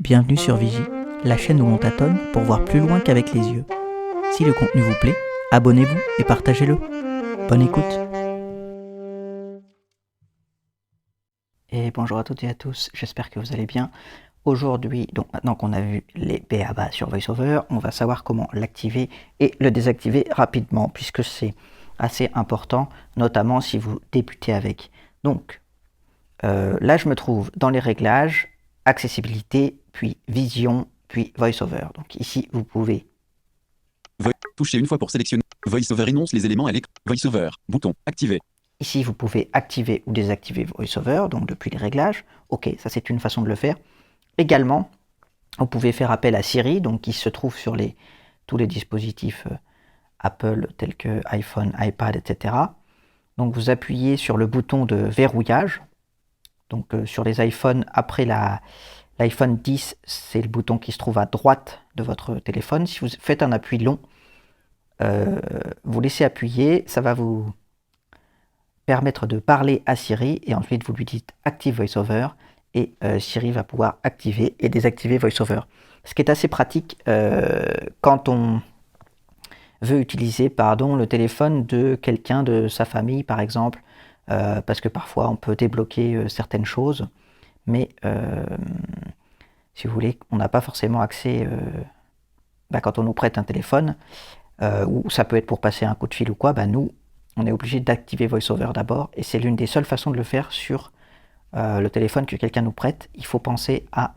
Bienvenue sur Vigie, la chaîne où on tâtonne pour voir plus loin qu'avec les yeux. Si le contenu vous plaît, abonnez-vous et partagez-le. Bonne écoute. Et bonjour à toutes et à tous, j'espère que vous allez bien. Aujourd'hui, donc maintenant qu'on a vu les b.a.-ba sur VoiceOver, on va savoir comment l'activer et le désactiver rapidement, puisque c'est assez important, notamment si vous débutez avec. Donc, là je me trouve dans les réglages, accessibilité, puis vision, puis VoiceOver. Donc ici, vous pouvez toucher une fois pour sélectionner. VoiceOver énonce les éléments à l'écran. VoiceOver, bouton, activer. Ici, vous pouvez activer ou désactiver VoiceOver, donc depuis les réglages. Ok, ça c'est une façon de le faire. Également, vous pouvez faire appel à Siri, donc qui se trouve sur tous les dispositifs Apple tels que iPhone, iPad, etc. Donc vous appuyez sur le bouton de verrouillage. Donc sur les iPhones, après l'iPhone 10, c'est le bouton qui se trouve à droite de votre téléphone. Si vous faites un appui long, vous laissez appuyer, ça va vous permettre de parler à Siri et ensuite vous lui dites Active VoiceOver et Siri va pouvoir activer et désactiver VoiceOver. Ce qui est assez pratique quand on veut utiliser le téléphone de quelqu'un de sa famille par exemple, parce que parfois on peut débloquer certaines choses, mais si vous voulez, on n'a pas forcément accès quand on nous prête un téléphone, ou ça peut être pour passer un coup de fil ou quoi, nous on est obligé d'activer VoiceOver d'abord, et c'est l'une des seules façons de le faire sur le téléphone que quelqu'un nous prête. Il faut penser à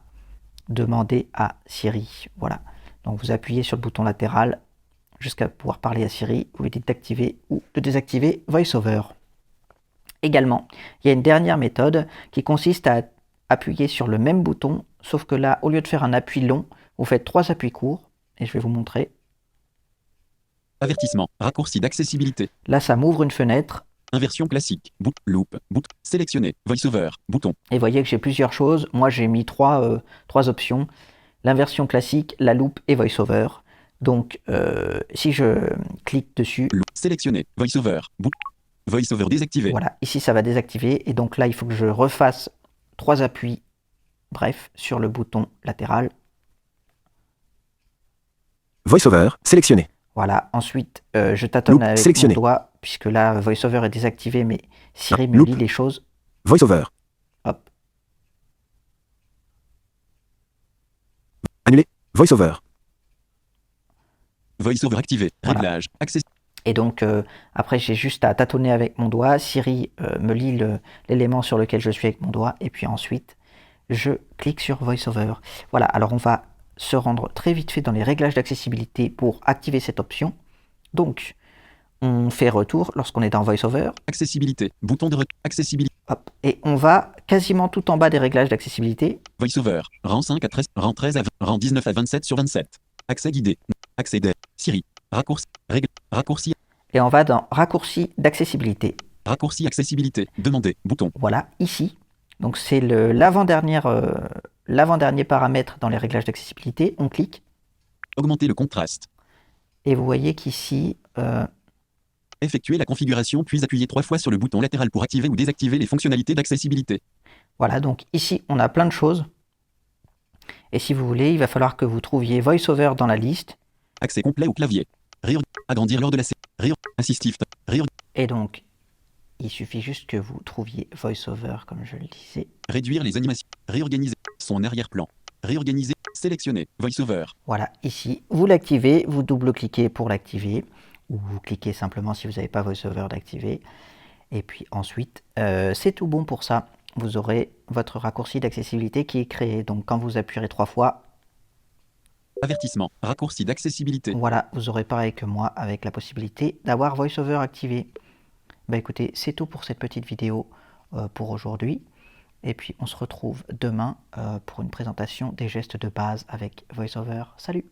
demander à Siri. Voilà. Donc vous appuyez sur le bouton latéral jusqu'à pouvoir parler à Siri. Vous lui dites d'activer ou de désactiver VoiceOver. Également, il y a une dernière méthode qui consiste à appuyer sur le même bouton, sauf que là, au lieu de faire un appui long, vous faites 3 appuis courts, et je vais vous montrer. Avertissement, raccourci d'accessibilité. Là, ça m'ouvre une fenêtre. Inversion classique, loop, sélectionner, VoiceOver, bouton. Et vous voyez que j'ai plusieurs choses. Moi, j'ai mis trois options. L'inversion classique, la loupe et VoiceOver. Donc, si je clique dessus... Sélectionner, VoiceOver, VoiceOver désactivé. Voilà, ici, ça va désactiver. Et donc là, il faut que je refasse 3 appuis, bref, sur le bouton latéral. VoiceOver, sélectionné. Voilà, ensuite, je tâtonne avec mon doigt, puisque là, VoiceOver est désactivé, mais Siri me lit les choses. VoiceOver. Hop. Annulé. VoiceOver. VoiceOver activé. Voilà. Réglage. Access. Et donc, après, j'ai juste à tâtonner avec mon doigt. Siri me lit l'élément sur lequel je suis avec mon doigt. Et puis ensuite, je clique sur VoiceOver. Voilà, alors on va se rendre très vite fait dans les réglages d'accessibilité pour activer cette option. Donc, on fait retour lorsqu'on est dans VoiceOver. Accessibilité. Bouton de accessibilité. Hop. Et on va quasiment tout en bas des réglages d'accessibilité. VoiceOver. Rang 5 à 13. Rang 13 à 20. Rang 19 à 27 sur 27. Accès guidé. Accès d'aide. Siri. Raccourci. Raccourci. Et on va dans raccourci d'accessibilité. Raccourci accessibilité. Demander. Bouton. Voilà, ici. Donc c'est l'avant-dernier paramètre dans les réglages d'accessibilité. On clique. Augmenter le contraste. Et vous voyez qu'ici... effectuer la configuration puis appuyer 3 fois sur le bouton latéral pour activer ou désactiver les fonctionnalités d'accessibilité. Voilà, donc ici on a plein de choses. Et si vous voulez, il va falloir que vous trouviez VoiceOver dans la liste. Accès complet au clavier. Agrandir lors de la assistif. Et donc, il suffit juste que vous trouviez VoiceOver, comme je le disais. Réduire les animations. Réorganiser son arrière-plan. Réorganiser. Sélectionner. VoiceOver. Voilà, ici, vous l'activez, vous double-cliquez pour l'activer. Ou vous cliquez simplement si vous n'avez pas VoiceOver d'activer. Et puis ensuite, c'est tout bon pour ça. Vous aurez votre raccourci d'accessibilité qui est créé. Donc quand vous appuierez 3 fois... Avertissement. Raccourci d'accessibilité. Voilà, vous aurez pareil que moi avec la possibilité d'avoir VoiceOver activé. Écoutez, c'est tout pour cette petite vidéo pour aujourd'hui. Et puis on se retrouve demain pour une présentation des gestes de base avec VoiceOver. Salut!